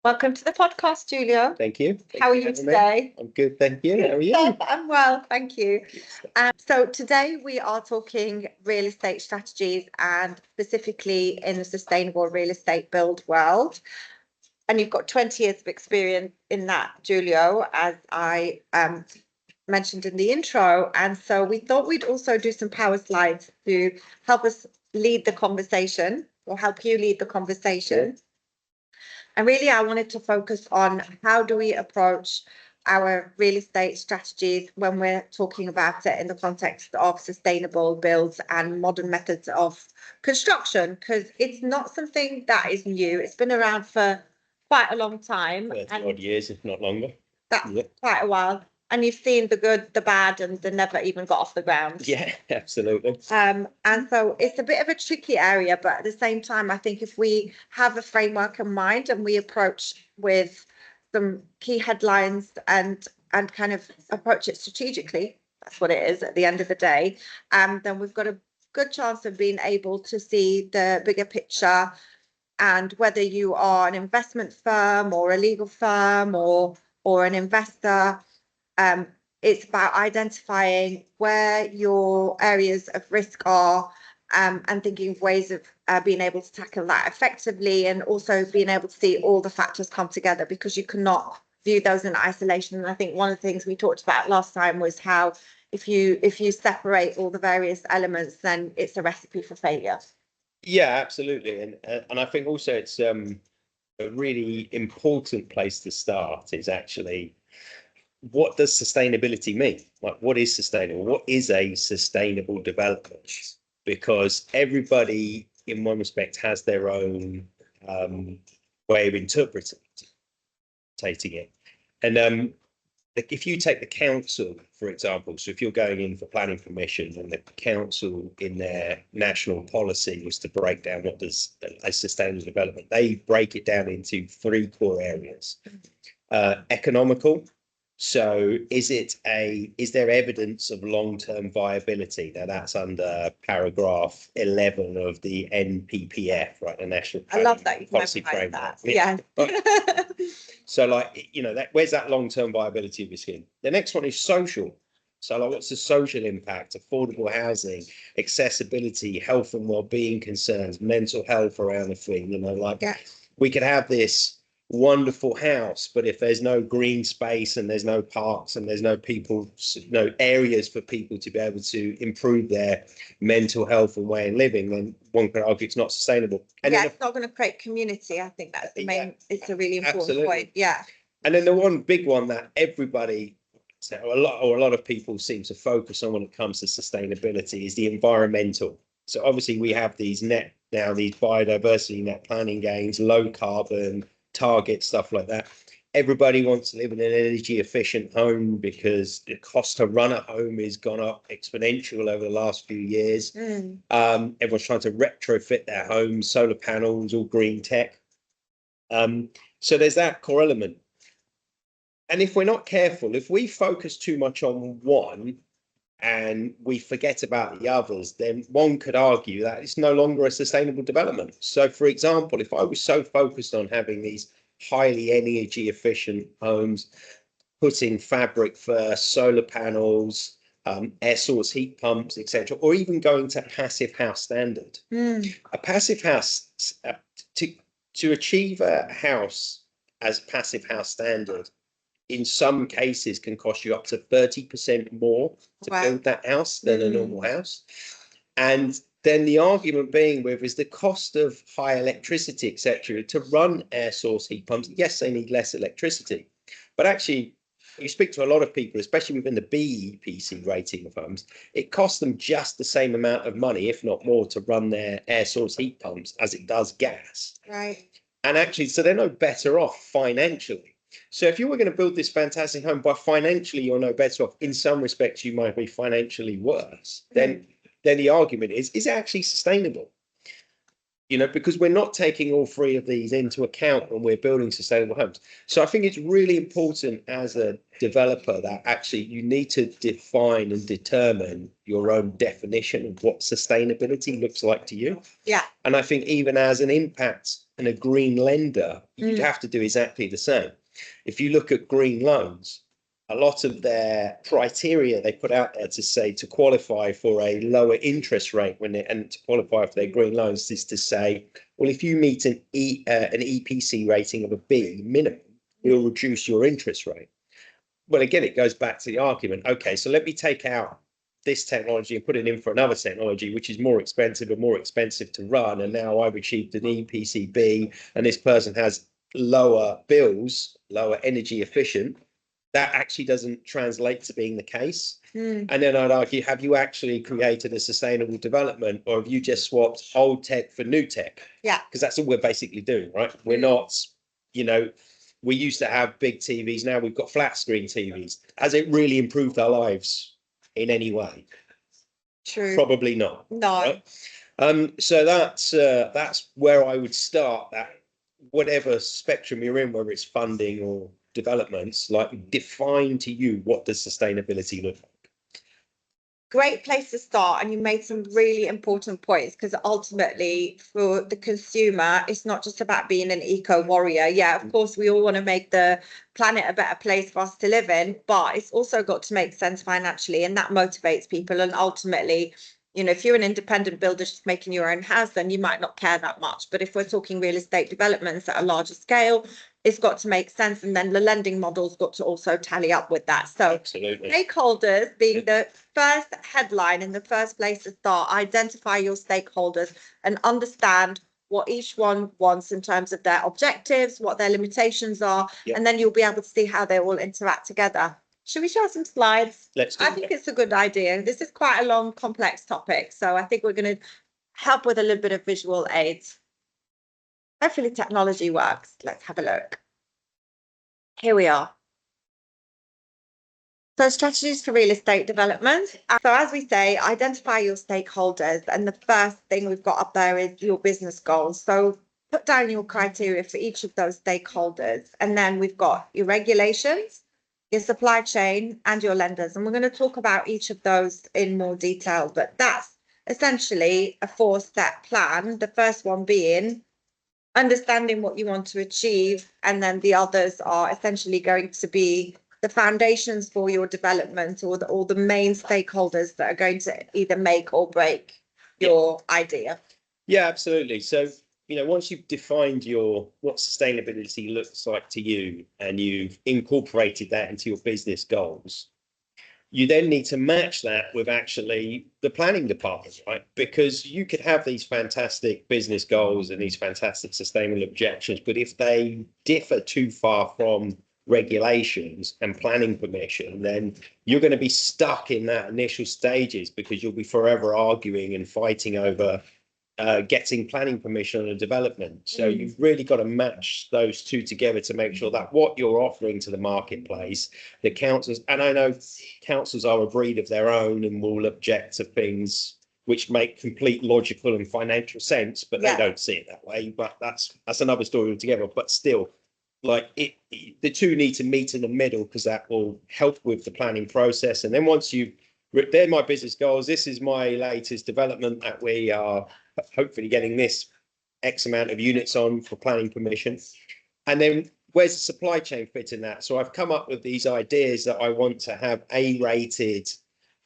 Welcome to the podcast, Giulio. Thank you. How are you today? I'm good, thank you. How are you? I'm well, thank you. So today we are talking real estate strategies and specifically in the sustainable real estate build world. And you've got 20 years of experience in that, Giulio, as I mentioned in the intro. And so we thought we'd also do some power slides to help us lead the conversation or help you lead the conversation. Yeah. And really, I wanted to focus on how do we approach our real estate strategies when we're talking about it in the context of sustainable builds and modern methods of construction, because it's not something that is new. It's been around for quite a long time. 30 odd years, if not longer. That's quite a while. And you've seen the good, the bad, and the never even got off the ground. Yeah, absolutely. And so it's a bit of a tricky area, but at the same time, I think if we have a framework in mind and we approach with some key headlines and kind of approach it strategically, that's what it is at the end of the day, then we've got a good chance of being able to see the bigger picture. And whether you are an investment firm or a legal firm or an investor, it's about identifying where your areas of risk are and thinking of ways of being able to tackle that effectively, and also being able to see all the factors come together, because you cannot view those in isolation. And I think one of the things we talked about last time was how if you separate all the various elements, then it's a recipe for failure. Yeah, absolutely. And I think also it's a really important place to start is actually, what does sustainability mean? Like, what is sustainable? What is a sustainable development? Because everybody, in one respect, has their own way of interpreting it. And if you take the council, for example, so if you're going in for planning permission and the council in their national policy was to break down what does a sustainable development, they break it down into three core areas. Economical. So is there evidence of long-term viability? Now that's under paragraph 11 of the NPPF, right? The National I love that you've Policy memorized Framework. that. Yeah. So like, where's that long-term viability of your scheme? The next one is social. So like, what's the social impact? Affordable housing, accessibility, health and well-being concerns, mental health around the thing, we could have this wonderful house, but if there's no green space and there's no parks and there's no people, no areas for people to be able to improve their mental health and way of living, then one could argue it's not sustainable. And it's not going to create community. I think that's the main, it's a really important point. Yeah. And then the one big one that everybody, a lot of people seem to focus on when it comes to sustainability is the environmental. So obviously we have these biodiversity net planning gains, low carbon target, stuff like that. Everybody wants to live in an energy efficient home because the cost to run a home has gone up exponential over the last few years. Everyone's trying to retrofit their homes, solar panels, all green tech. So there's that core element. And if we're not careful, if we focus too much on one and we forget about the others, then one could argue that it's no longer a sustainable development. So, for example, if I was so focused on having these highly energy efficient homes, putting fabric first, solar panels, air source heat pumps, etc., or even going to passive house standard. A passive house, to achieve a house as passive house standard, in some cases can cost you up to 30% more to build that house than a normal house. And then the argument being is the cost of high electricity, etc., to run air source heat pumps. Yes, they need less electricity, but actually you speak to a lot of people, especially within the BEPC rating of homes, it costs them just the same amount of money, if not more, to run their air source heat pumps as it does gas. Right. And actually, so they're no better off financially. So if you were going to build this fantastic home, but financially you're no better off, in some respects you might be financially worse, then the argument is it actually sustainable? you know, because we're not taking all three of these into account when we're building sustainable homes. So I think it's really important as a developer that actually you need to define and determine your own definition of what sustainability looks like to you. Yeah. And I think even as an impact and a green lender, you'd have to do exactly the same. If you look at green loans, a lot of their criteria they put out there to say to qualify for a lower interest rate and to qualify for their green loans is to say, well, if you meet an EPC rating of a B minimum, we'll reduce your interest rate. Well, again, it goes back to the argument. Okay, so let me take out this technology and put it in for another technology, which is more expensive and more expensive to run. And now I've achieved an EPCB and this person has lower bills, lower energy efficient. That actually doesn't translate to being the case. And then I'd argue, have you actually created a sustainable development, or have you just swapped old tech for new tech? Yeah. Because that's all we're basically doing, right? We're not, you know, we used to have big TVs. Now we've got flat screen TVs. Has it really improved our lives in any way? True. Probably not. No. Right? So that's where I would start, that whatever spectrum you're in, whether it's funding or developments, like define to you, what does sustainability look like? Great place to start, and you made some really important points, because ultimately for the consumer it's not just about being an eco warrior. Yeah, of course we all want to make the planet a better place for us to live in, but it's also got to make sense financially, and that motivates people. And ultimately, you know, if you're an independent builder just making your own house, then you might not care that much. But if we're talking real estate developments at a larger scale, it's got to make sense, and then the lending model's got to also tally up with that. So Absolutely. Stakeholders being the first headline, in the first place to start, identify your stakeholders and understand what each one wants in terms of their objectives, what their limitations are, and then you'll be able to see how they all interact together. Should we show some slides? Let's do I think it's a good idea. This is quite a long, complex topic, so I think we're going to help with a little bit of visual aids. Hopefully technology works. Let's have a look. Here we are. So strategies for real estate development. So as we say, identify your stakeholders. And the first thing we've got up there is your business goals. So put down your criteria for each of those stakeholders. And then we've got your regulations, your supply chain, and your lenders. And we're going to talk about each of those in more detail. But that's essentially a 4-step plan. The first one being understanding what you want to achieve. And then the others are essentially going to be the foundations for your development, or the main stakeholders that are going to either make or break your idea. Yeah, absolutely. So, you know, once you've defined what sustainability looks like to you and you've incorporated that into your business goals, you then need to match that with actually the planning department, right? Because you could have these fantastic business goals and these fantastic sustainable objectives, but if they differ too far from regulations and planning permission, then you're going to be stuck in that initial stages, because you'll be forever arguing and fighting over getting planning permission on a development. So you've really got to match those two together to make sure that what you're offering to the marketplace, the councils, and I know councils are a breed of their own and will object to things which make complete logical and financial sense, but they don't see it that way. But that's another story altogether. But still, like the two need to meet in the middle, because that will help with the planning process. And then once they're my business goals, this is my latest development that we are hopefully getting this X amount of units on for planning permission. And then where's the supply chain fit in that? So I've come up with these ideas that I want to have A-rated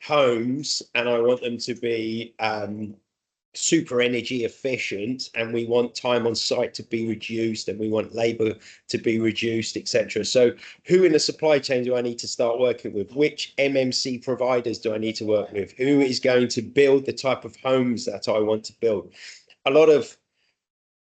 homes, and I want them to be super energy efficient, and we want time on site to be reduced, and we want labor to be reduced, etc. So who in the supply chain do I need to start working with? Which MMC providers do I need to work with? Who is going to build the type of homes that I want to build?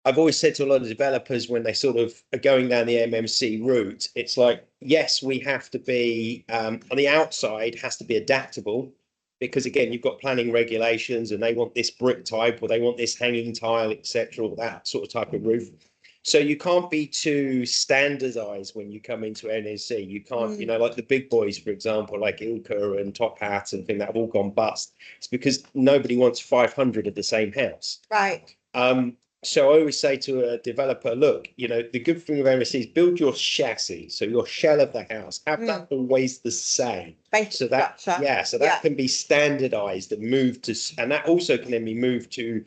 I've always said to a lot of developers when they sort of are going down the MMC route, it's like, yes, we have to be on the outside, has to be adaptable, because again, you've got planning regulations and they want this brick type, or they want this hanging tile, etc., or that sort of type of roof. So you can't be too standardized when you come into NSC. You can't, you know, like the big boys, for example, like Ilka and Top Hat and things that have all gone bust. It's because nobody wants 500 of the same house. Right. So I always say to a developer, look, the good thing with MSC is build your chassis. So your shell of the house, have that always the same. Basic So that, structure. so that can be standardized and moved to, and that also can then be moved to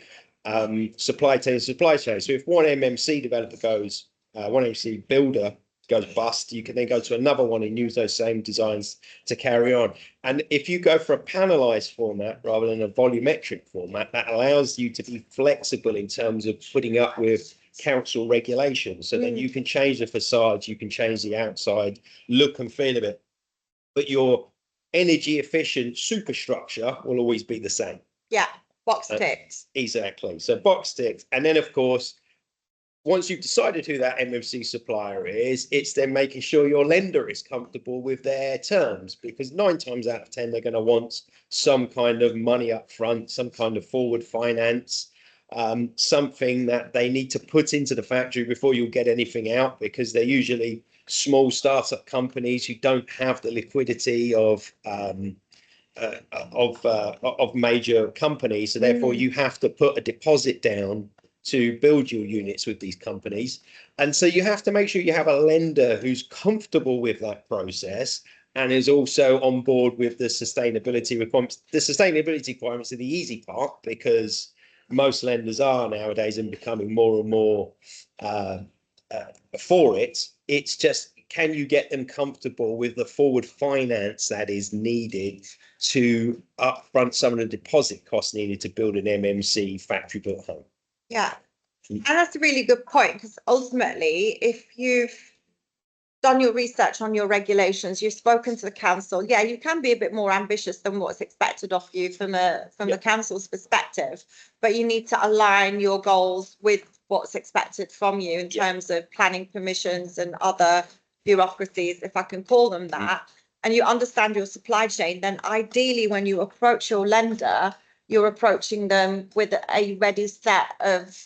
supply chain. So if one MMC developer goes, one MMC builder goes bust, you can then go to another one and use those same designs to carry on. And if you go for a panelized format rather than a volumetric format, that allows you to be flexible in terms of putting up with council regulations. So then you can change the facades, you can change the outside look and feel of it, but your energy efficient superstructure will always be the same. Yeah, box ticked. Exactly. So box ticked. And then, of course, once you've decided who that MMC supplier is, it's then making sure your lender is comfortable with their terms, because 9 times out of 10, they're going to want some kind of money up front, some kind of forward finance, something that they need to put into the factory before you'll get anything out, because they're usually small startup companies who don't have the liquidity of major companies. So therefore, you have to put a deposit down to build your units with these companies. And so you have to make sure you have a lender who's comfortable with that process and is also on board with the sustainability requirements. The sustainability requirements are the easy part, because most lenders are nowadays and becoming more and more for it. It's just, can you get them comfortable with the forward finance that is needed to upfront some of the deposit costs needed to build an MMC factory built home? Yeah, and that's a really good point, because ultimately, if you've done your research on your regulations, you've spoken to the council, yeah, you can be a bit more ambitious than what's expected of you from the council's perspective, but you need to align your goals with what's expected from you in terms of planning permissions and other bureaucracies, if I can call them that, and you understand your supply chain. Then ideally, when you approach your lender, you're approaching them with a ready set of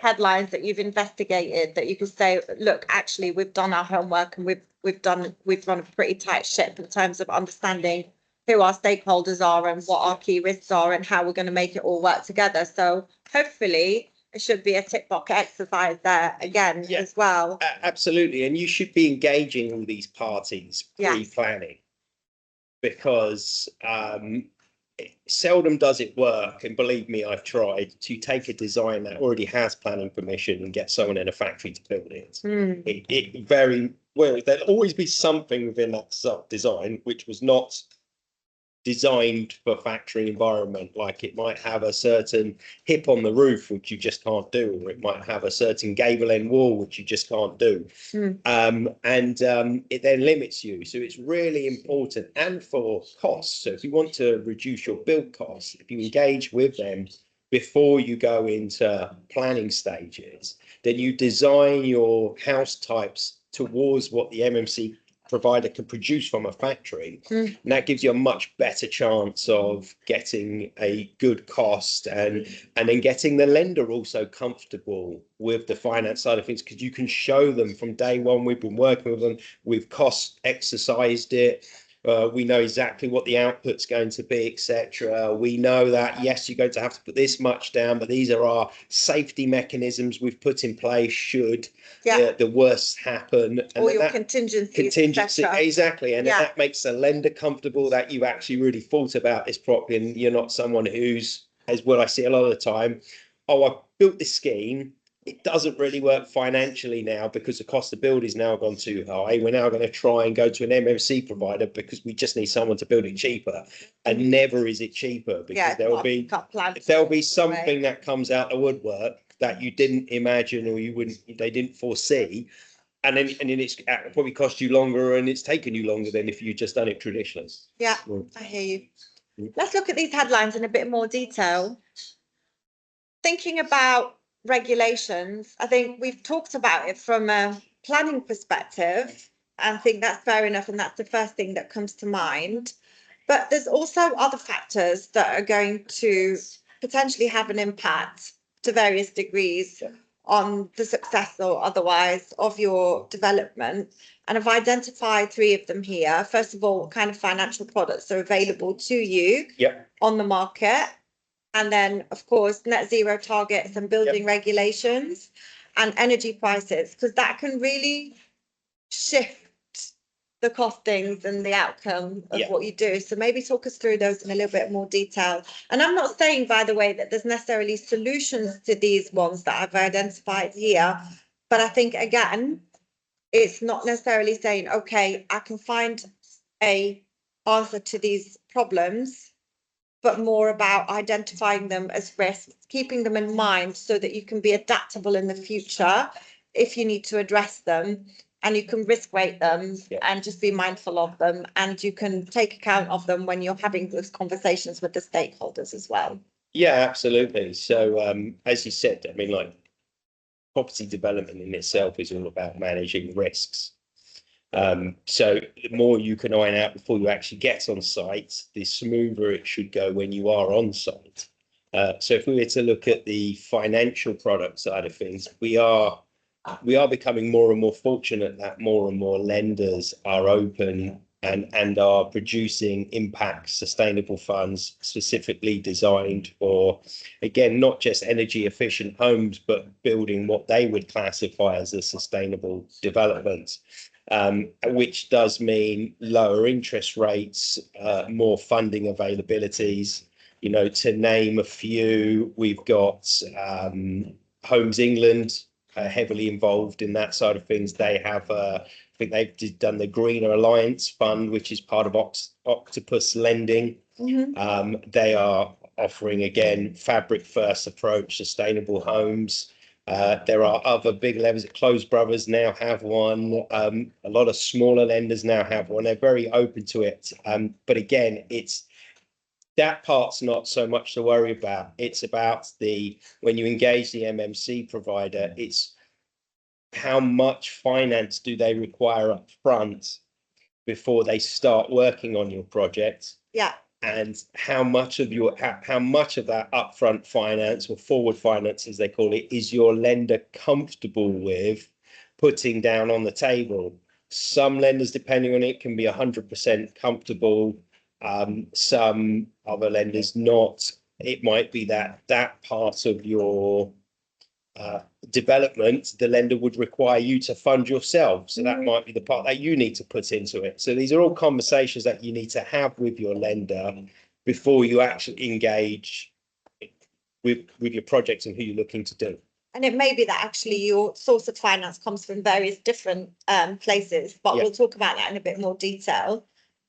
headlines that you've investigated, that you can say, look, actually, we've done our homework and we've run a pretty tight ship in terms of understanding who our stakeholders are and what our key risks are and how we're going to make it all work together. So hopefully it should be a tick box exercise there again as well. Absolutely. And you should be engaging all these parties pre-planning, because seldom does it work, and believe me, I've tried to take a design that already has planning permission and get someone in a factory to build it. It very well, there'll always be something within that design which was not designed for factory environment. Like it might have a certain hip on the roof which you just can't do, or it might have a certain gable end wall which you just can't do. It then limits you. So it's really important. And for costs, so if you want to reduce your build costs, if you engage with them before you go into planning stages, then you design your house types towards what the MMC provider can produce from a factory, and that gives you a much better chance of getting a good cost, and then getting the lender also comfortable with the finance side of things, because you can show them from day one. We've been working with them, we've cost exercised it, we know exactly what the output's going to be, etc. We know that, yes, you're going to have to put this much down, but these are our safety mechanisms we've put in place should the worst happen. And all your contingency, exactly. And that makes the lender comfortable that you actually really thought about this properly, and you're not someone who's, as what I see a lot of the time, oh, I've built this scheme, it doesn't really work financially now because the cost of build is now gone too high. We're now going to try and go to an MMC provider because we just need someone to build it cheaper. And never is it cheaper, because there'll be something that comes out the woodwork that you didn't imagine, or they didn't foresee. And then it's probably cost you longer, and it's taken you longer than if you just done it traditionally. Yeah, I hear you. Let's look at these headlines in a bit more detail. Thinking about regulations, I think we've talked about it from a planning perspective, and I think that's fair enough, and that's the first thing that comes to mind. But there's also other factors that are going to potentially have an impact to various degrees on the success or otherwise of your development. And I've identified 3 of them here. First of all, what kind of financial products are available to you on the market, And then, of course, net zero targets and building regulations and energy prices, because that can really shift the costings and the outcome of what you do. So maybe talk us through those in a little bit more detail. And I'm not saying, by the way, that there's necessarily solutions to these ones that I've identified here, but I think, again, it's not necessarily saying, okay, I can find a answer to these problems, but more about identifying them as risks, keeping them in mind so that you can be adaptable in the future if you need to address them, and you can risk weight them and just be mindful of them, and you can take account of them when you're having those conversations with the stakeholders as well. Yeah, absolutely. So as you said, I mean, like, property development in itself is all about managing risks. So the more you can iron out before you actually get on site, the smoother it should go when you are on site. So if we were to look at the financial product side of things, we are becoming more and more fortunate that more and more lenders are open and are producing impact sustainable funds specifically designed for, again, not just energy efficient homes, but building what they would classify as a sustainable development. Which does mean lower interest rates, more funding availabilities. You know, to name a few, we've got Homes England heavily involved in that side of things. They have, I think they've done the Greener Alliance Fund, which is part of Octopus Lending. They are offering, again, fabric first approach, sustainable homes. There are other big levels. Close Brothers now have one. A lot of smaller lenders now have one. They're very open to it. But again, that part's not so much to worry about. It's about when you engage the MMC provider, it's how much finance do they require up front before they start working on your project? Yeah. And how much of that upfront finance, or forward finance as they call it, is your lender comfortable with putting down on the table? Some lenders, depending on it, can be 100% comfortable. Some other lenders not. It might be that part of your development, the lender would require you to fund yourself. So that might be the part that you need to put into it. So these are all conversations that you need to have with your lender before you actually engage with your project and who you're looking to do. And it may be that actually your source of finance comes from various different places, but we'll talk about that in a bit more detail.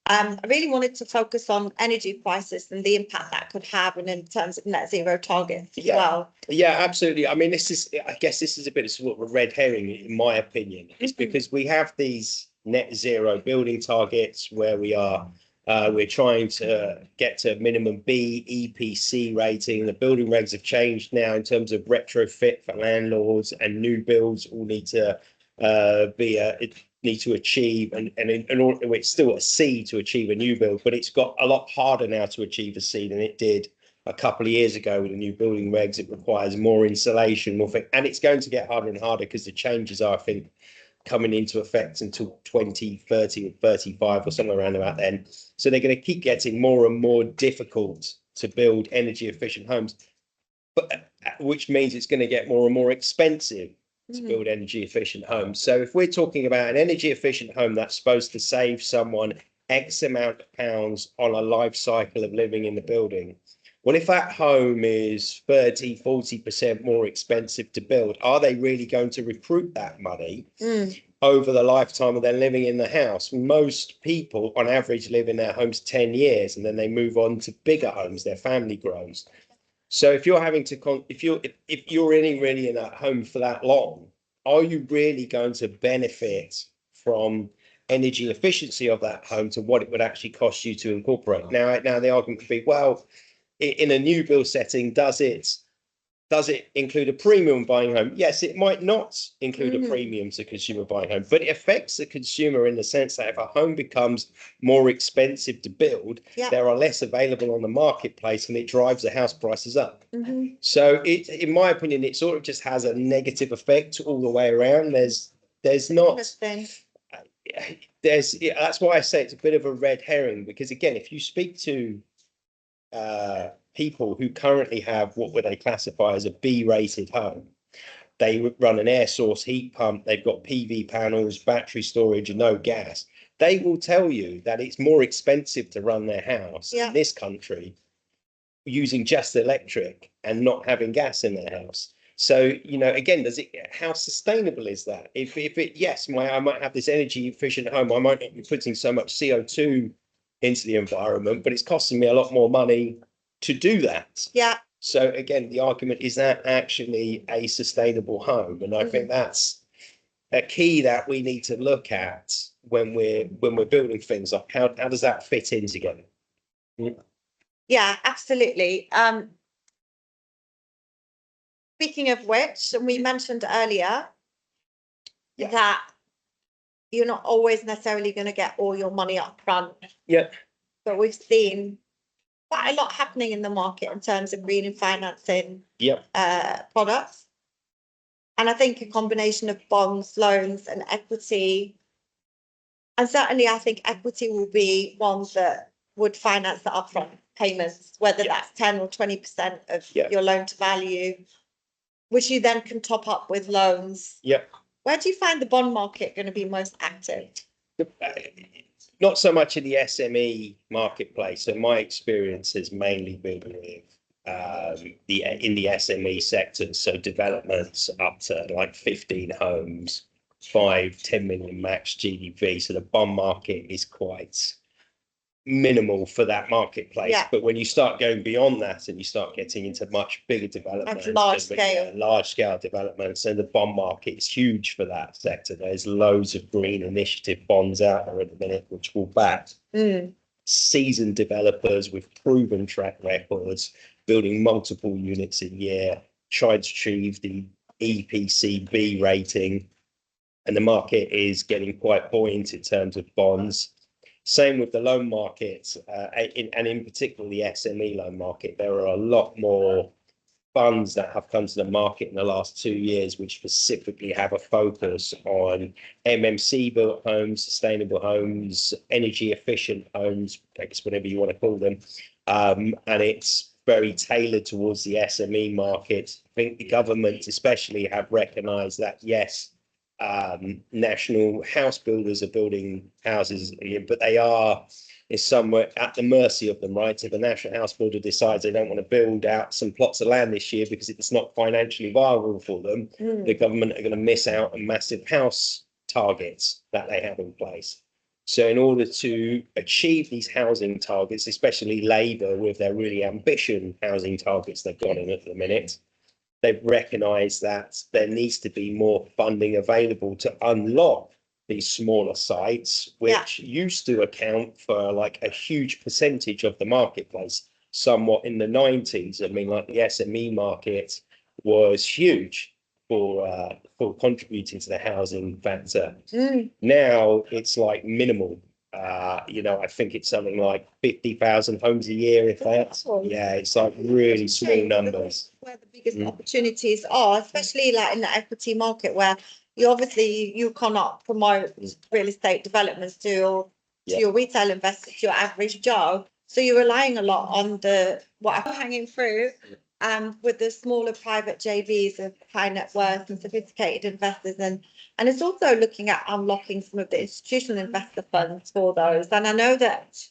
I really wanted to focus on energy prices and the impact that could have, and in terms of net zero targets as well. Yeah, absolutely. I mean, I guess this is a bit of sort of a red herring, in my opinion. It's because we have these net zero building targets where we're trying to get to minimum B EPC rating. The building regs have changed now in terms of retrofit for landlords, and new builds all need to achieve, and it's still a C to achieve a new build, but it's got a lot harder now to achieve a C than it did a couple of years ago with the new building regs. It requires more insulation, and it's going to get harder and harder because the changes are, I think, coming into effect until 2030 or 35 or somewhere around about then. So they're going to keep getting more and more difficult to build energy efficient homes, but which means it's going to get more and more expensive to build energy efficient homes. So if we're talking about an energy efficient home that's supposed to save someone X amount of pounds on a life cycle of living in the building, well, if that home is 30-40% more expensive to build, are they really going to recruit that money over the lifetime of their living in the house? Most people on average live in their homes 10 years and then they move on to bigger homes, their family grows. So if you're having to, if you're really in that home for that long, are you really going to benefit from energy efficiency of that home to what it would actually cost you to incorporate? Now the argument could be, well, in a new build setting, does it include a premium buying home? Yes, it might not include a premium to consumer buying home, but it affects the consumer in the sense that if a home becomes more expensive to build, there are less available on the marketplace, and it drives the house prices up. So in my opinion, it sort of just has a negative effect all the way around. There's not. That's why I say it's a bit of a red herring, because again, if you speak to people who currently have what would they classify as a B-rated home. They run an air source heat pump, they've got PV panels, battery storage, and no gas. They will tell you that it's more expensive to run their house in this country using just electric and not having gas in their house. So, you know, again, how sustainable is that? If it, yes, I might have this energy efficient home, I might not be putting so much CO2 into the environment, but it's costing me a lot more money to do that. Yeah. So again, the argument is that actually a sustainable home, and I think that's a key that we need to look at when we're building things like how does that fit in together? Yeah, absolutely. Speaking of which, we mentioned earlier that you're not always necessarily going to get all your money up front. Yeah. But we've seen quite a lot happening in the market in terms of green financing products. And I think a combination of bonds, loans, and equity. And certainly I think equity will be one that would finance the upfront payments, whether that's 10 or 20% of your loan to value, which you then can top up with loans. Yeah. Where do you find the bond market going to be most active? Not so much in the SME marketplace. So my experience has mainly been with in the SME sector. So developments up to like 15 homes, 5-10 million max GDP. So the bond market is quite minimal for that marketplace. But when you start going beyond that and you start getting into much bigger developments, large scale developments, and the bond market is huge for that sector. There's loads of green initiative bonds out there at the minute which will back seasoned developers with proven track records, building multiple units a year, trying to achieve the EPC B rating, and the market is getting quite buoyant in terms of bonds. Same with the loan market, and in particular the SME loan market. There are a lot more funds that have come to the market in the last 2 years, which specifically have a focus on MMC built homes, sustainable homes, energy efficient homes, I guess whatever you want to call them. And it's very tailored towards the SME market. I think the government especially have recognised that, yes, national house builders are building houses, but they are somewhere at the mercy of them, right? If a national house builder decides they don't want to build out some plots of land this year because it's not financially viable for them, the government are going to miss out on massive house targets that they have in place. So in order to achieve these housing targets, especially Labour with their really ambitious housing targets they've got in at the minute, they've recognised that there needs to be more funding available to unlock these smaller sites, which used to account for like a huge percentage of the marketplace, somewhat in the 90s. I mean, like the SME market was huge for contributing to the housing factor. Now it's like minimal. I think it's something like 50,000 homes a year, if that. Yeah, it's like really small numbers. Where the biggest opportunities are, especially like in the equity market, where you cannot promote real estate developments to your retail investors, to your average Joe. So you're relying a lot on what are hanging fruit, with the smaller private JVs of high net worth and sophisticated investors, and it's also looking at unlocking some of the institutional investor funds for those. And I know that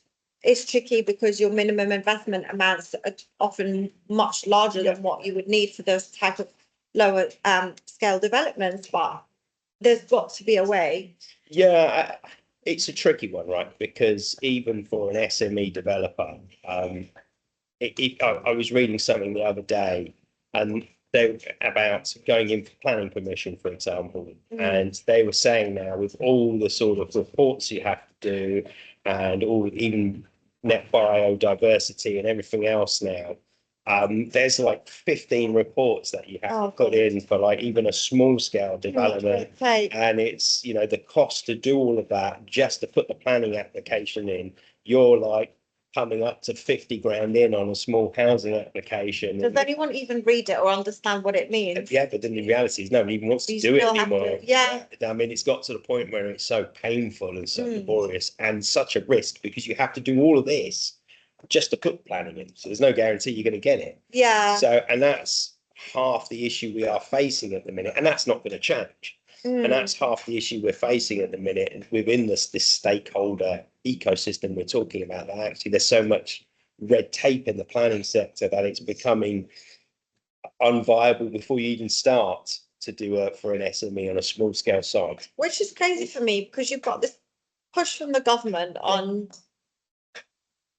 it's tricky because your minimum investment amounts are often much larger than what you would need for those type of lower scale developments, but there's got to be a way. Yeah, it's a tricky one, right? Because even for an SME developer, I was reading something the other day, and they about going in for planning permission, for example, and they were saying now with all the sort of reports you have to do, and all even net biodiversity and everything else now, there's like 15 reports that you have to put in for like even a small scale development, and it's the cost to do all of that just to put the planning application in, you're like coming up to 50 grand in on a small housing application. Does anyone even read it or understand what it means? Yeah, but then the reality is nobody even wants to do it anymore. I mean, it's got to the point where it's so painful and so laborious and such a risk, because you have to do all of this just to put planning in. So there's no guarantee you're going to get it. Yeah. So, and that's half the issue we are facing at the minute, and that's not going to change. And that's half the issue we're facing at the minute within this stakeholder ecosystem we're talking about. That actually there's so much red tape in the planning sector that it's becoming unviable before you even start to do it for an SME on a small scale site. Which is crazy for me because you've got this push from the government on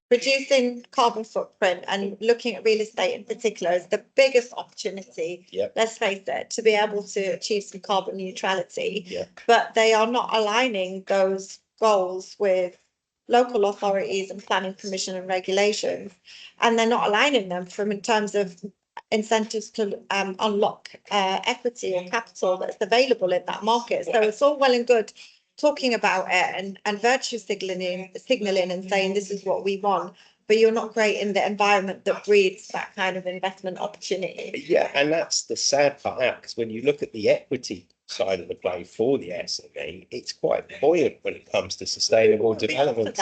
reducing carbon footprint and looking at real estate in particular as the biggest opportunity, let's face it, to be able to achieve some carbon neutrality. But they are not aligning those goals with local authorities and planning permission and regulations. And they're not aligning them in terms of incentives to unlock equity or capital that's available in that market. So it's all well and good talking about it and virtue signaling and saying this is what we want, but you're not creating the environment that breeds that kind of investment opportunity. Yeah, and that's the sad part, because when you look at the equity side of the play for the SME, it's quite buoyant when it comes to sustainable development.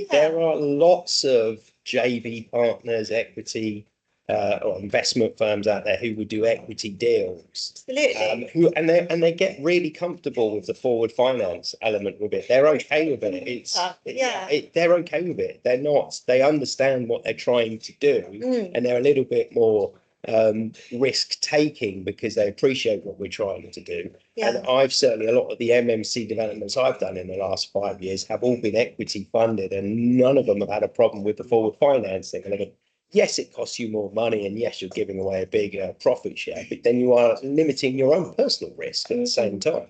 There are lots of JV partners, equity or investment firms out there who would do equity deals. Absolutely. And they get really comfortable with the forward finance element with it. They're okay with it. They're okay with it. They're not. They understand what they're trying to do, and they're a little bit more risk taking because they appreciate what we're trying to do. And I've certainly, a lot of the MMC developments I've done in the last 5 years have all been equity funded, and none of them have had a problem with the forward financing. And yes, it costs you more money, and yes, you're giving away a big profit share, but then you are limiting your own personal risk at the same time.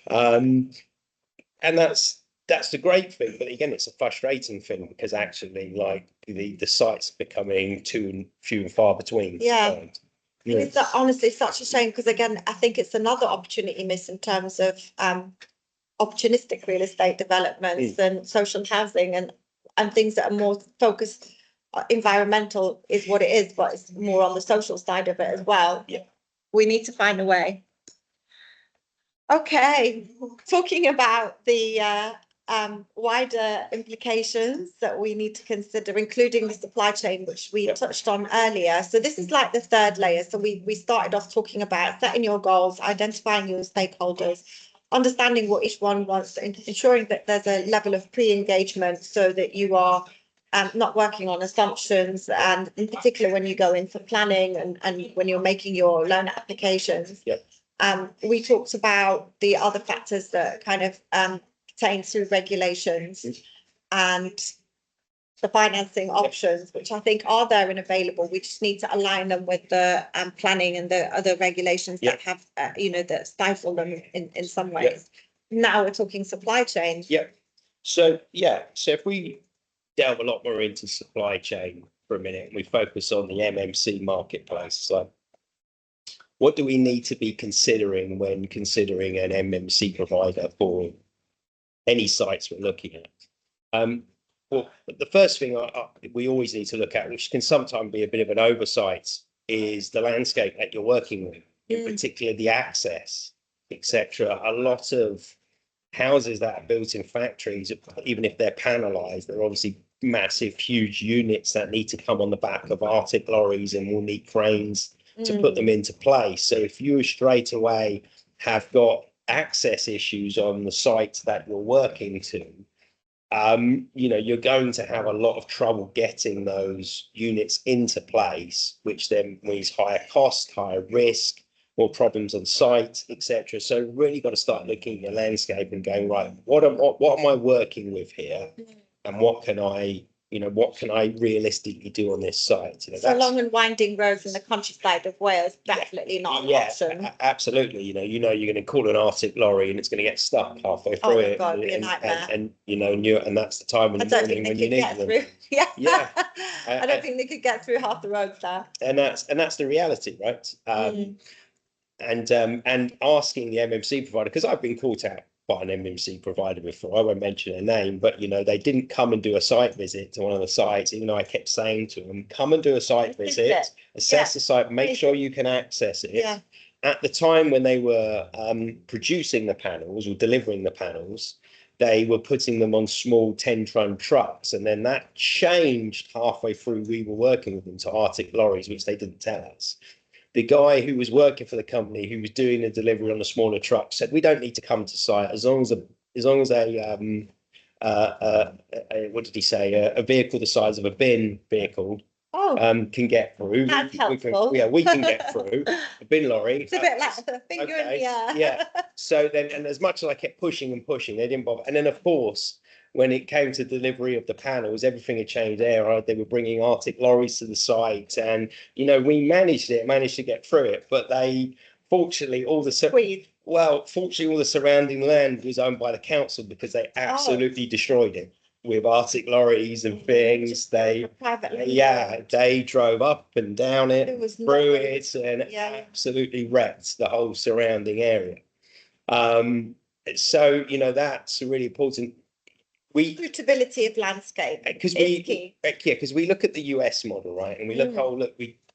And that's the great thing. But again, it's a frustrating thing because actually, like the sites becoming few and far between. It's honestly such a shame because again, I think it's another opportunity miss in terms of opportunistic real estate developments and social housing and things that are more focused. Environmental is what it is, but it's more on the social side of it as well. We need to find a way. Okay, talking about the wider implications that we need to consider, including the supply chain, which we touched on earlier. So this is like the third layer. So we started off talking about setting your goals, identifying your stakeholders, understanding what each one wants, and ensuring that there's a level of pre-engagement so that you are not working on assumptions, and in particular when you go in for planning and when you're making your loan applications. We talked about the other factors that kind of pertain to regulations and the financing options, which I think are there and available. We just need to align them with the planning and the other regulations that have, that stifle them in some ways. Now we're talking supply chain. So if we delve a lot more into supply chain for a minute and we focus on the MMC marketplace, so what do we need to be considering when considering an MMC provider for any sites we're looking at? Well, the first thing we always need to look at, which can sometimes be a bit of an oversight, is the landscape that you're working with, in particular the access, etc. A lot of houses that are built in factories, even if they're panelized, they're obviously massive, huge units that need to come on the back of Arctic lorries and will need cranes to put them into place. So if you straight away have got access issues on the site that you're working to, you're going to have a lot of trouble getting those units into place, which then means higher cost, higher risk, more problems on site, etc. So really got to start looking at your landscape and going, right, what am I working with here, and what can I realistically do on this site? So long and winding roads in the countryside of Wales, definitely not an option. Absolutely. You're going to call an Arctic lorry and it's going to get stuck halfway through it. God, be a nightmare. And that's the time in the morning when you need them. I don't think they could get through half the roads there. And that's the reality, right? And asking the MMC provider, because I've been caught out by an MMC provider before, I won't mention their name, but they didn't come and do a site visit to one of the sites, even though I kept saying to them, come and do a site visit, assess the site, make sure you can access it. At the time when they were producing the panels or delivering the panels, they were putting them on small 10-ton trucks. And then that changed halfway through. We were working with them to Arctic lorries, which they didn't tell us. The guy who was working for the company, who was doing the delivery on the smaller truck, said, we don't need to come to site as long as what did he say? A vehicle the size of a bin vehicle can get through. That's helpful. We can get through a bin lorry. It's a bit like the finger in the air. Yeah. So then, and as much as I kept pushing and pushing, they didn't bother. And then, of course, when it came to delivery of the panels, everything had changed there. They were bringing Arctic lorries to the site, and we managed to get through it. But fortunately, all the surrounding land was owned by the council because they absolutely destroyed it with Arctic lorries and things. They drove up and down it, through it, and absolutely wrecked the whole surrounding area. So that's really important. Suitability of landscape because we look at the US model, right, and we look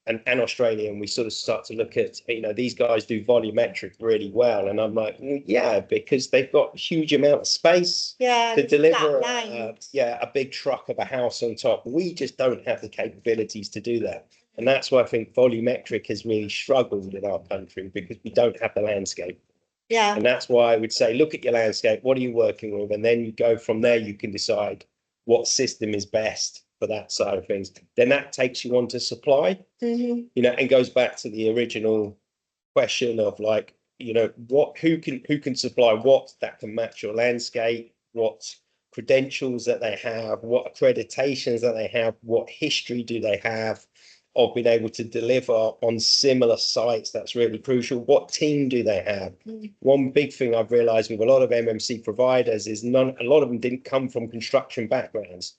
and Australia, and we sort of start to look at these guys do volumetric really well, and I'm like, because they've got a huge amount of space to deliver a big truck of a house on top. We just don't have the capabilities to do that, and that's why I think volumetric has really struggled in our country, because we don't have the landscape. Yeah. And that's why I would say, look at your landscape. What are you working with? And then you go from there, you can decide what system is best for that side of things. Then that takes you on to supply, and goes back to the original question of who can supply what that can match your landscape, what credentials that they have, what accreditations that they have, what history do they have of being able to deliver on similar sites. That's really crucial. What team do they have? One big thing I've realized with a lot of MMC providers is a lot of them didn't come from construction backgrounds.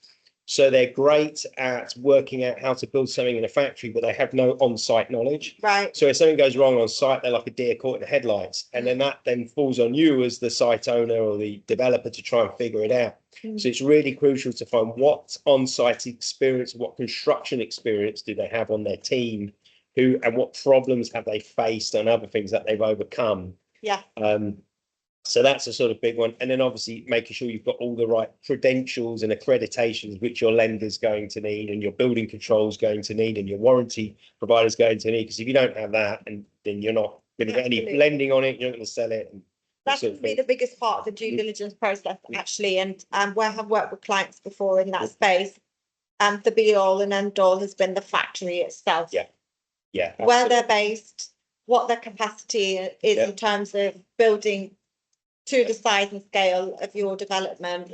So they're great at working out how to build something in a factory, but they have no on-site knowledge. Right. So if something goes wrong on site, they're like a deer caught in the headlights. And then that falls on you as the site owner or the developer to try and figure it out. So it's really crucial to find what on-site experience, what construction experience do they have on their team, and what problems have they faced and other things that they've overcome. Yeah. So that's a sort of big one. And then obviously making sure you've got all the right credentials and accreditations, which your lender's going to need, and your building control's going to need, and your warranty provider's going to need. Because if you don't have that, then you're not going to get any lending on it, you're not going to sell it. That would be the biggest part of the due diligence process, actually. And where I've worked with clients before in that space, the be all and end all has been the factory itself. Yeah. Absolutely. Where they're based, what their capacity is in terms of building to the size and scale of your development,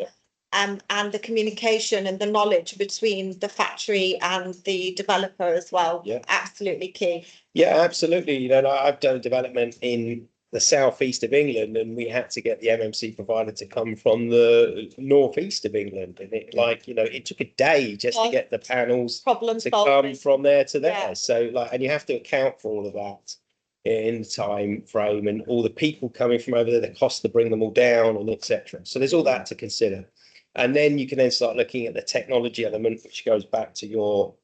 and the communication and the knowledge between the factory and the developer as well. Absolutely key. Absolutely. I've done development in the southeast of England, and we had to get the MMC provider to come from the northeast of England, and it took a day just to get the panels to come from there to there. So and you have to account for all of that in the time frame, and all the people coming from over there, the cost to bring them all down, and etc. So there's all that to consider. And then you can then start looking at the technology element, which goes back to your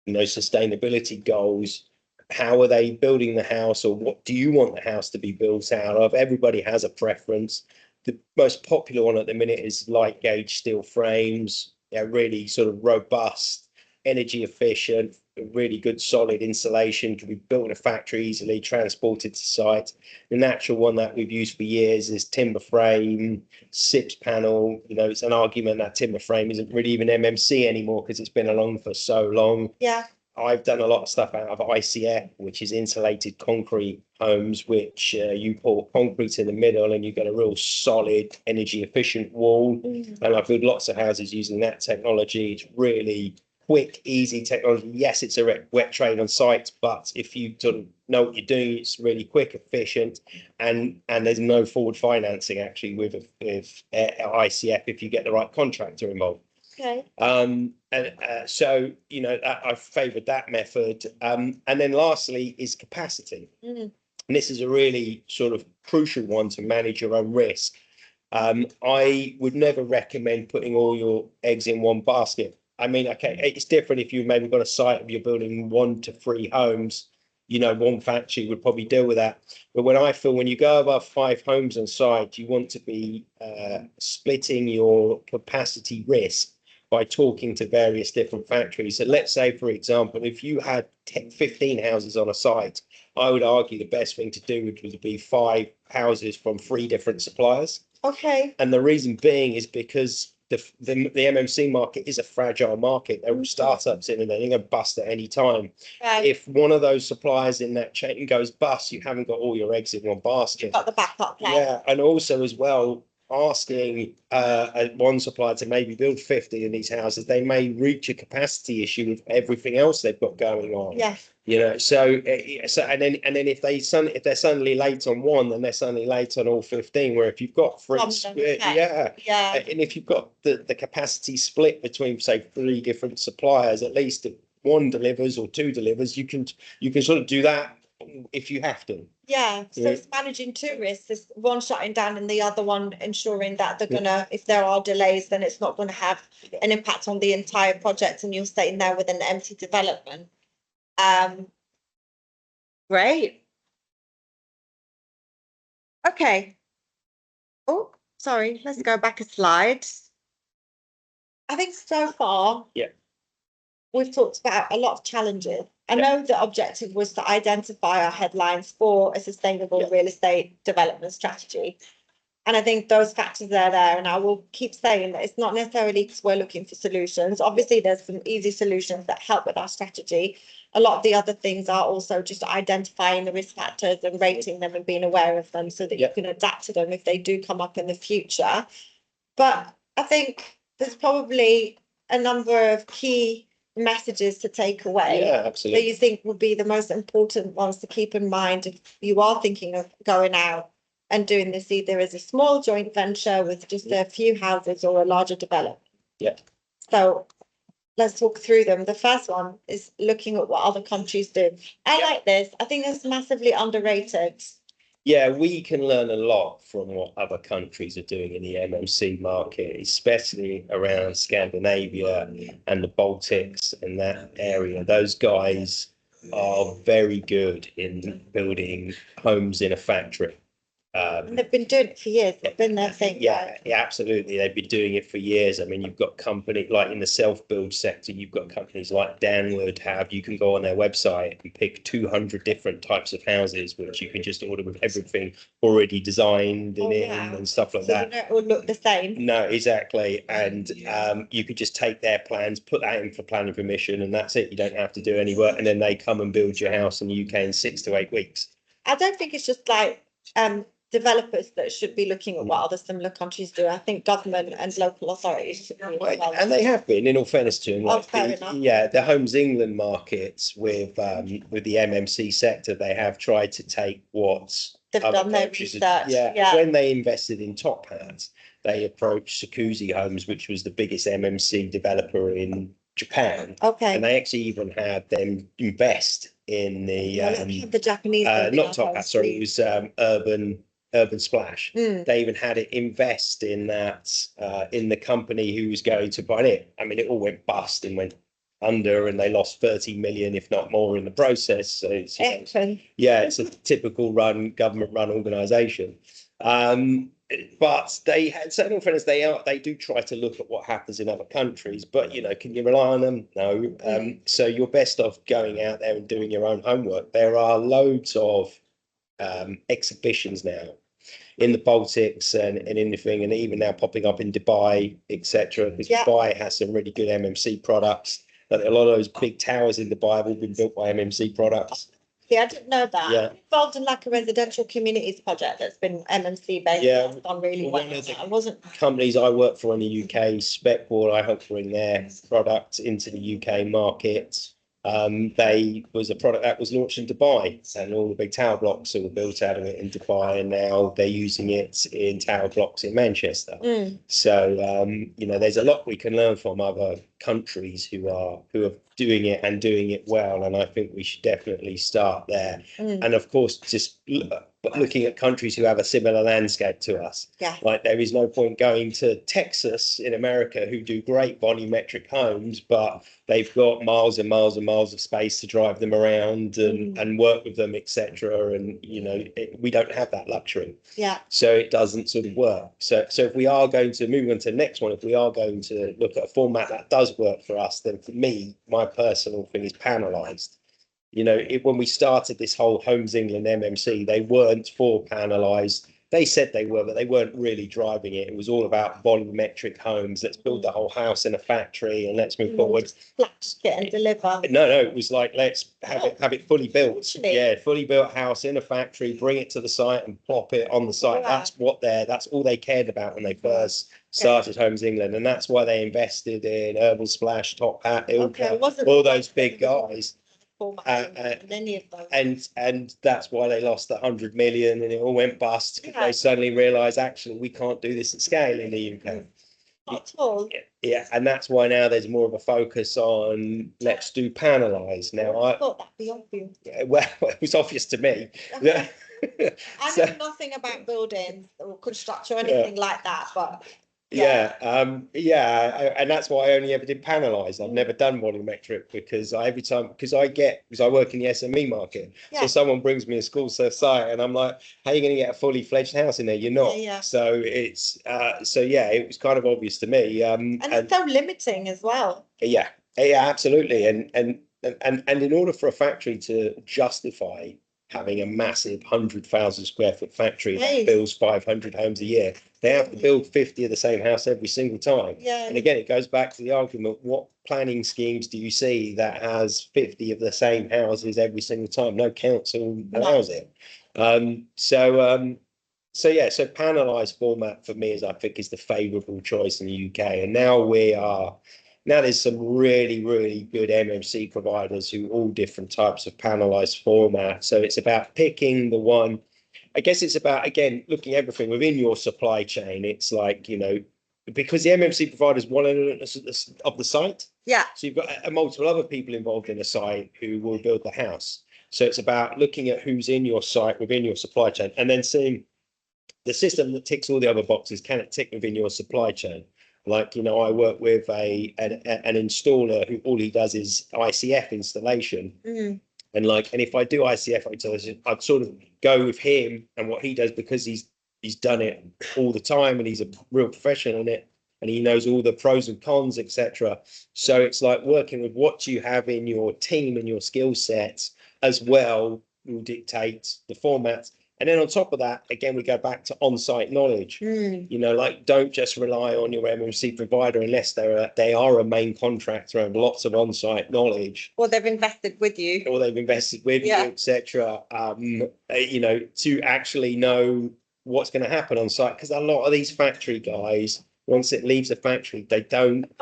sustainability goals. How are they building the house, or what do you want the house to be built out of? Everybody has a preference. The most popular one at the minute is light gauge steel frames, really sort of robust, energy efficient, really good solid insulation, can be built in a factory, easily transported to site. The natural one that we've used for years is timber frame, SIPS panel. It's an argument that timber frame isn't really even MMC anymore because it's been along for so long. I've done a lot of stuff out of ICF, which is insulated concrete homes, which you pour concrete in the middle and you get a real solid, energy efficient wall. And I've built lots of houses using that technology. It's really quick, easy technology. Yes, it's a wet trade on site, but if you sort of know what you're doing, it's really quick, efficient, and there's no forward financing actually with ICF if you get the right contractor involved. Okay. So I favoured that method. And then lastly is capacity. And this is a really sort of crucial one to manage your own risk. I would never recommend putting all your eggs in one basket. I mean, okay, it's different if you've maybe got a site of you're building 1 to 3 homes. one factory would probably deal with that. But when you go above 5 homes on site, you want to be splitting your capacity risk by talking to various different factories. So let's say, for example, if you had 15 houses on a site, I would argue the best thing to do would be 5 houses from 3 different suppliers. Okay. And the reason being is because the MMC market is a fragile market. There are startups in and they're going to bust at any time. Right. If one of those suppliers in that chain goes bust, you haven't got all your eggs in one basket. You've got the backup plan. Yeah, and also as well, asking one supplier to maybe build 50 in these houses, they may reach a capacity issue with everything else they've got going on. Yes. So and then if they're suddenly late on one, then they're suddenly late on all 15. Where if you've got 3, yeah, and if you've got the capacity split between, say, 3 different suppliers, at least if 1 delivers or 2 delivers, you can sort of do that if you have to. Yeah, so it's managing 2 risks. There's one shutting down and the other one ensuring that they're gonna, if there are delays, then it's not gonna have an impact on the entire project and you're staying there with an empty development. Great. Okay. Oh, sorry, let's go back a slide. I think so far, we've talked about a lot of challenges. I know the objective was to identify our headlines for a sustainable real estate development strategy. And I think those factors are there, and I will keep saying that it's not necessarily because we're looking for solutions. Obviously, there's some easy solutions that help with our strategy. A lot of the other things are also just identifying the risk factors and rating them and being aware of them so that you can adapt to them if they do come up in the future. But I think there's probably a number of key messages to take away that you think would be the most important ones to keep in mind if you are thinking of going out and doing this either as a small joint venture with just a few houses or a larger development. So let's talk through them. The first one is looking at what other countries do. I like this. I think it's massively underrated. Yeah, we can learn a lot from what other countries are doing in the MMC market, especially around Scandinavia and the Baltics and that area. Those guys are very good in building homes in a factory. And they've been doing it for years. They've been their thing. Yeah, absolutely. They've been doing it for years. I mean, you've got companies like in the self-build sector, you've got companies like Danwood have. You can go on their website and pick 200 different types of houses, which you can just order with everything already designed and stuff like that. So it will look the same. No, exactly. And you could just take their plans, put that in for planning permission, and that's it. You don't have to do any work. And then they come and build your house in the UK in 6 to 8 weeks. I don't think it's just like developers that should be looking at what other similar countries do. I think government and local authorities should be as well. And they have been, in all fairness to them. Like fair enough. The Homes England markets with the MMC sector, they have tried to take what they've done their research. When they invested in Top Hat, they approached Sakuzi Homes, which was the biggest MMC developer in Japan. And they actually even had them invest in the Japanese not Top Hat, sorry, it was Urban Splash. They even had it invest in that in the company who was going to buy it. I mean, it all went bust and went under, and they lost 30 million, if not more, in the process. So it's it's a typical government run organization. But they had certain friends. They do try to look at what happens in other countries, but can you rely on them? No. So you're best off going out there and doing your own homework. There are loads of exhibitions now in the Baltics and anything, and even now popping up in Dubai, etc. Because Dubai has some really good MMC products. But a lot of those big towers in Dubai have all been built by MMC products. I didn't know that. I'm involved in like a residential communities project that's been MMC based. That's done really well. I wasn't companies I work for in the UK, Specboard, I helped bring their product into the UK market. They was a product that was launched in Dubai, and all the big tower blocks that were built out of it in Dubai, and now they're using it in tower blocks in Manchester. So there's a lot we can learn from other countries who are doing it and doing it well. And I think we should definitely start there. And of course, just looking at countries who have a similar landscape to us. Yeah. Like there is no point going to Texas in America, who do great volumetric homes, but they've got miles and miles and miles of space to drive them around and work with them, etc. And we don't have that luxury. Yeah. So it doesn't sort of work. So if we are going to move on to the next one, if we are going to look at a format that does work for us, then for me, my personal thing is panelized. When we started this whole Homes England MMC, they weren't for panelized. They said they were, but they weren't really driving it. It was all about volumetric homes. Let's build the whole house in a factory and let's move forward. Flash it and deliver. No, it was like, let's have it fully built. Literally. Yeah, fully built house in a factory, bring it to the site and plop it on the site. Wow. That's all they cared about when they first started Homes England. And that's why they invested in Herbal Splash, Top Hat, Ilka, all those big guys. Any of those. And that's why they lost 100 million and it all went bust, because they suddenly realized, actually, we can't do this at scale in the UK. Not at all. Yeah, and that's why now there's more of a focus on let's do panelized. Now, I thought that'd be obvious. Well, it was obvious to me. I know nothing about buildings or construction or anything like that, but and that's why I only ever did panelized. I've never done volumetric because I work in the SME market. So someone brings me a school site and I'm like, how are you going to get a fully fledged house in there? You're not. So it's it was kind of obvious to me. And it's so limiting as well. Yeah, absolutely. And in order for a factory to justify having a massive 100,000 square foot factory that builds 500 homes a year, they have to build 50 of the same house every single time. And again, it goes back to the argument, what planning schemes do you see that has 50 of the same houses every single time? No council allows it. So panelized format for me I think is the favorable choice in the UK. And now there's some really, really good MMC providers who all different types of panelized format. So it's about picking the one. I guess it's about, again, looking at everything within your supply chain. It's like, because the MMC provider is one of the site. Yeah. So you've got multiple other people involved in the site who will build the house. So it's about looking at who's in your site within your supply chain and then seeing the system that ticks all the other boxes. Can it tick within your supply chain? Like, I work with an installer who all he does is ICF installation. And if I do ICF installation, I'd sort of go with him and what he does, because he's done it all the time and he's a real professional in it and he knows all the pros and cons, etc. So it's like working with what you have in your team and your skill sets as well will dictate the formats. And then on top of that, again, we go back to on-site knowledge. Don't just rely on your MMC provider unless they are a main contractor and lots of on-site knowledge. Or they've invested with you. You, etc. To actually know what's going to happen on site. Because a lot of these factory guys, once it leaves the factory, they're not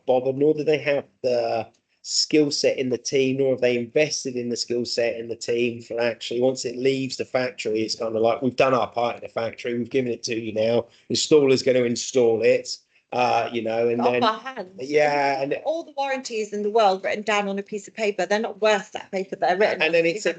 bothered, nor do they have the skill set in the team, nor have they invested in the skill set in the team for actually, once it leaves the factory, it's kind of like, we've done our part in the factory, we've given it to you now, the installer's going to install it. And then and all the warranties in the world written down on a piece of paper, they're not worth that paper they're written. And then it's a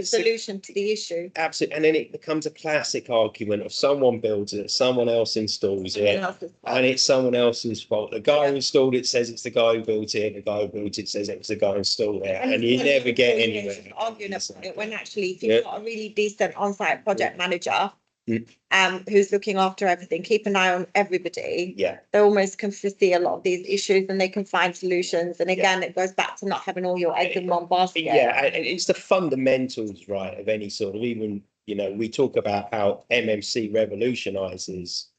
solution to the issue. Absolutely. And then it becomes a classic argument of someone builds it, someone else installs it, and it's someone else's fault. The guy who installed it says it's the guy who built it, and the guy who built it says it's the guy who installed it, and you never get anywhere arguing about it, when actually if you've got a really decent on-site project manager who's looking after everything, keep an eye on everybody, they almost can foresee a lot of these issues and they can find solutions. And again, it goes back to not having all your eggs in one basket. And it's the fundamentals, right, of any sort of, even we talk about how MMC revolutionizes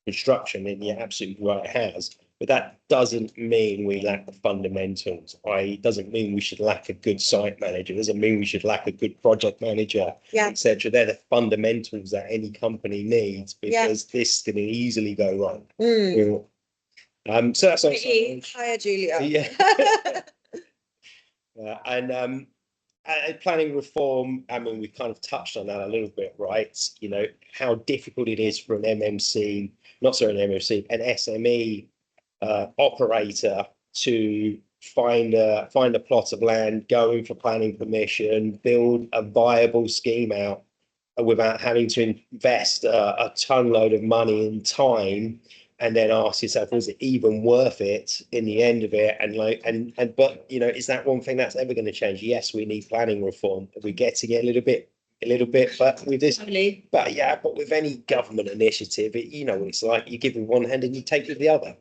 construction, and you're absolutely right, it has. But that doesn't mean we lack the fundamentals. It doesn't mean we should lack a good site manager. It doesn't mean we should lack a good project manager, etc. They're the fundamentals that any company needs, because this can easily go wrong. So that's higher, Giulio. And planning reform, I mean, we kind of touched on that a little bit, right? How difficult it is for an MMC, an SME operator to find a plot of land, go in for planning permission, build a viable scheme out without having to invest a ton load of money and time, and then ask yourself, was it even worth it in the end of it? And but is that one thing that's ever going to change? Yes, we need planning reform. We're getting it a little bit, but with this, but with any government initiative, what it's like. You give with one hand and you take with the other.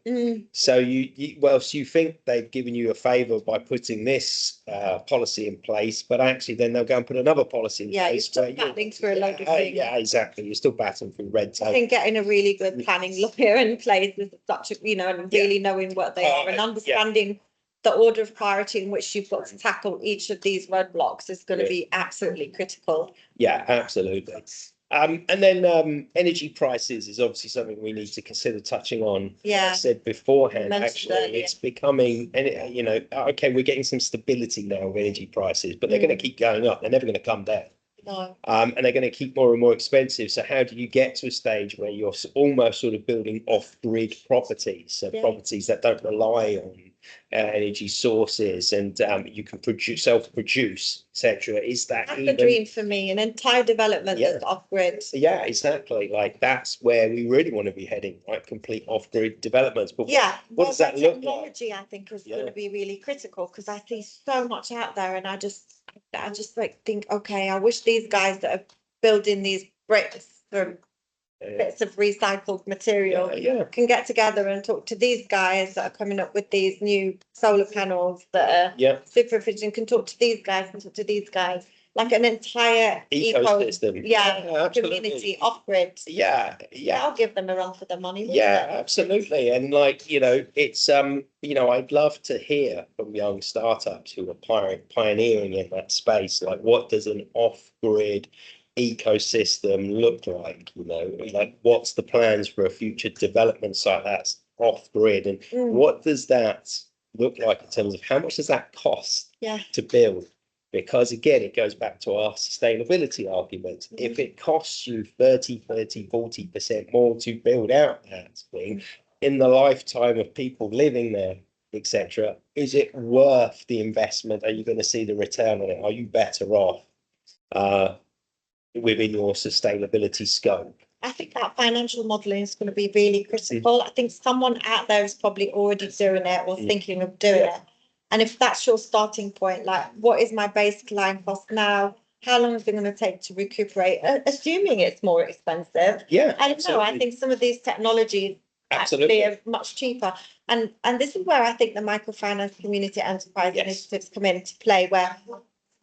So you think they've given you a favour by putting this policy in place, but actually then they'll go and put another policy in place. You're still battling through a load of things. Yeah, exactly. You're still battling through red tape. I think getting a really good planning lawyer in place is such a, and really knowing what they are and understanding the order of priority in which you've got to tackle each of these roadblocks is going to be absolutely critical. Yeah, absolutely. And then energy prices is obviously something we need to consider touching on. Yeah. I said beforehand, actually, it's becoming, okay, we're getting some stability now with energy prices, but they're going to keep going up. They're never going to come down. No. And they're going to keep more and more expensive. So how do you get to a stage where you're almost sort of building off-grid properties, so properties that don't rely on energy sources, and you can self-produce, etc. Is that's the dream for me? An entire development that's off-grid. Yeah, exactly. Like that's where we really want to be heading, like complete off-grid developments. But what does that look like? Technology, I think, is going to be really critical, because I see so much out there, and I just think, okay, I wish these guys that are building these bricks from bits of recycled material can get together and talk to these guys that are coming up with these new solar panels that are super efficient, can talk to these guys and talk to these guys, like an entire ecosystem, community off-grid. I'll give them a run for their money. Absolutely. And it's I'd love to hear from young startups who are pioneering in that space, like what does an off-grid ecosystem look like? Like what's the plans for a future development site that's off-grid, and what does that look like in terms of how much does that cost to build? Because again, it goes back to our sustainability argument. If it costs you 40% more to build out that thing in the lifetime of people living there, etc., is it worth the investment? Are you going to see the return on it? Are you better off within your sustainability scope? I think that financial modelling is going to be really critical. I think someone out there is probably already doing it or thinking of doing it. And if that's your starting point, like what is my baseline cost now? How long is it going to take to recuperate? Assuming it's more expensive. I don't know. I think some of these technologies actually are much cheaper. And this is where I think the microfinance community enterprise initiatives come into play, where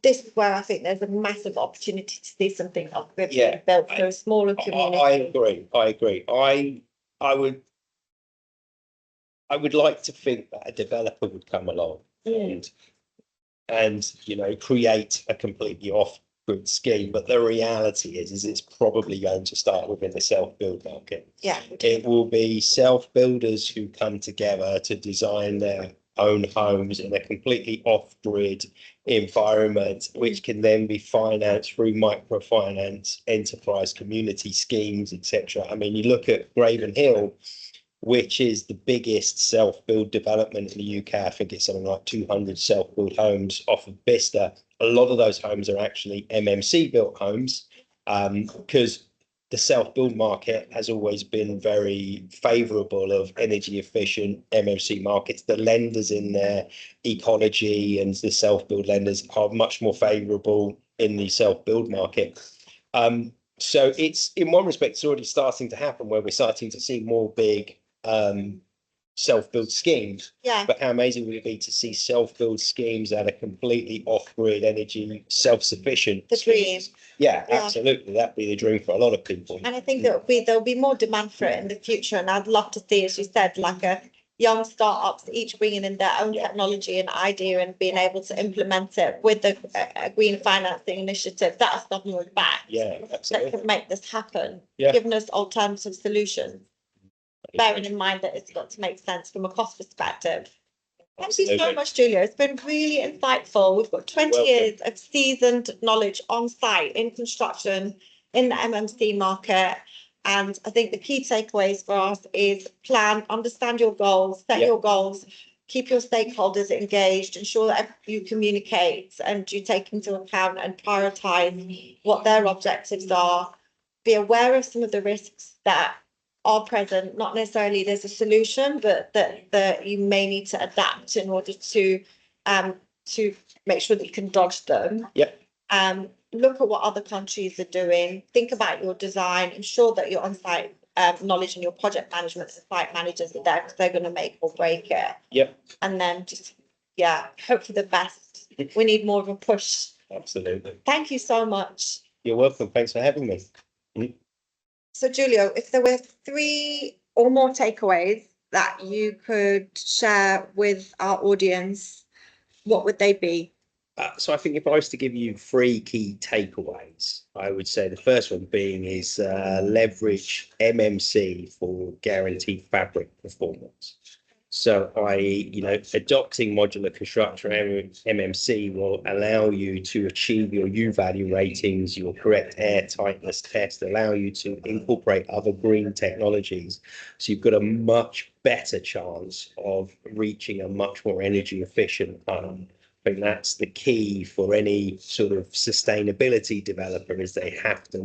this is where I think there's a massive opportunity to see something off-grid being built for a smaller community. I agree. I would like to think that a developer would come along and create a completely off-grid scheme, but the reality is it's probably going to start within the self-build market. It will be self-builders who come together to design their own homes in a completely off-grid environment, which can then be financed through microfinance, enterprise community schemes, etc. I mean, you look at Graven Hill, which is the biggest self-build development in the UK. I think it's something like 200 self-build homes off of Bicester. A lot of those homes are actually MMC built homes, because the self-build market has always been very favourable of energy efficient MMC markets. The lenders in there, Ecology and the self-build lenders, are much more favourable in the self-build market. So it's, in one respect, it's already starting to happen, where we're starting to see more big self-build schemes. But how amazing would it be to see self-build schemes that are completely off-grid energy self-sufficient? The dream. Absolutely. That'd be the dream for a lot of people. And I think there'll be more demand for it in the future. And I'd love to see, as you said, like a young startups each bringing in their own technology and idea and being able to implement it with a green financing initiative that is government backed. That can make this happen, giving us alternative solutions, bearing in mind that it's got to make sense from a cost perspective. Thank you so much, Giulio. It's been really insightful. We've got 20 years of seasoned knowledge on site in construction in the MMC market. And I think the key takeaways for us is plan, understand your goals, set your goals, keep your stakeholders engaged, ensure that you communicate and you take into account and prioritize what their objectives are. Be aware of some of the risks that are present, not necessarily there's a solution, but that you may need to adapt in order to make sure that you can dodge them. Yep. Look at what other countries are doing. Think about your design. Ensure that your on-site knowledge and your project management and site managers are there because they're going to make or break it. Yep. And then just, hope for the best. We need more of a push. Absolutely. Thank you so much. You're welcome. Thanks for having me. So, Giulio, if there were 3 or more takeaways that you could share with our audience, what would they be? So I think if I was to give you 3 key takeaways, I would say the first one being is leverage MMC for guaranteed fabric performance. So adopting modular construction MMC will allow you to achieve your U value ratings, your correct air tightness test, allow you to incorporate other green technologies. So you've got a much better chance of reaching a much more energy efficient home. I think that's the key for any sort of sustainability developer is they have to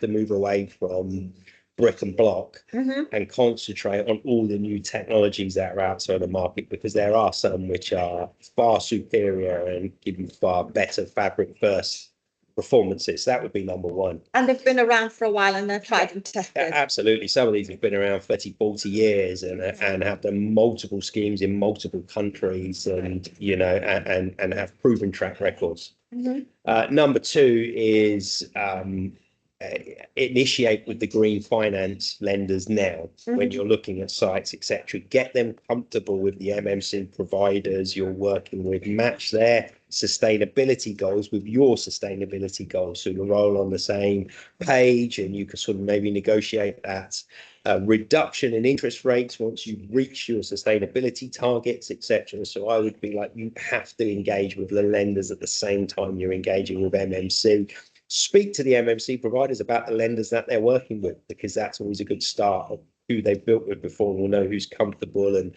move away from brick and block and concentrate on all the new technologies that are outside the market, because there are some which are far superior and give you far better fabric first performances. That would be number one. And they've been around for a while and they're tried and tested. Absolutely. Some of these have been around 30, 40 years and have done multiple schemes in multiple countries and, and have proven track records. Number 2 is initiate with the green finance lenders now when you're looking at sites, etc. Get them comfortable with the MMC providers you're working with, match their sustainability goals with your sustainability goals, so you're all on the same page and you can sort of maybe negotiate that reduction in interest rates once you reach your sustainability targets, etc. So I would be like, you have to engage with the lenders at the same time you're engaging with MMC. Speak to the MMC providers about the lenders that they're working with, because that's always a good start of who they've built with before. We'll know who's comfortable, and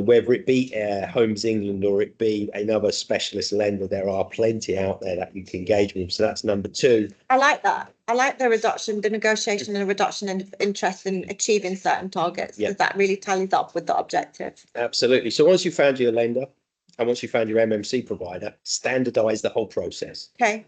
whether it be Homes England or it be another specialist lender, there are plenty out there that you can engage with. So that's number 2. I like that. I like the negotiation and a reduction in interest in achieving certain targets, because that really tallies up with the objective. Absolutely. So once you've found your lender and once you found your MMC provider, standardize the whole process. Okay.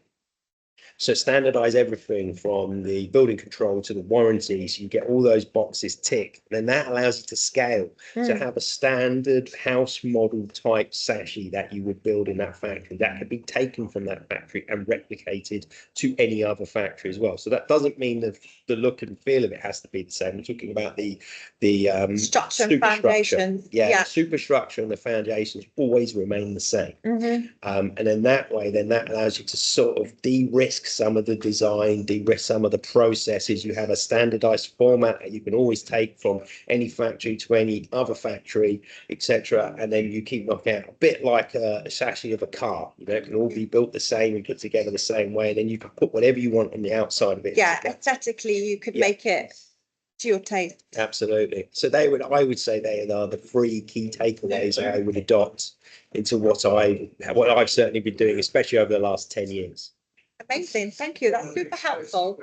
So standardize everything from the building control to the warranties. You get all those boxes ticked. Then that allows you to scale. So have a standard house model type sashi that you would build in that factory that could be taken from that factory and replicated to any other factory as well. So that doesn't mean that the look and feel of it has to be the same. We're talking about the structure and foundations. The superstructure and the foundations always remain the same. And then that allows you to sort of de-risk some of the design, de-risk some of the processes. You have a standardized format that you can always take from any factory to any other factory, etc. And then you keep knocking out, a bit like a chassis of a car. It can all be built the same and put together the same way. And then you can put whatever you want on the outside of it. Aesthetically, you could make it to your taste. Absolutely. So I would say they are the 3 key takeaways I would adopt into what I've certainly been doing, especially over the last 10 years. Amazing. Thank you. That's super helpful.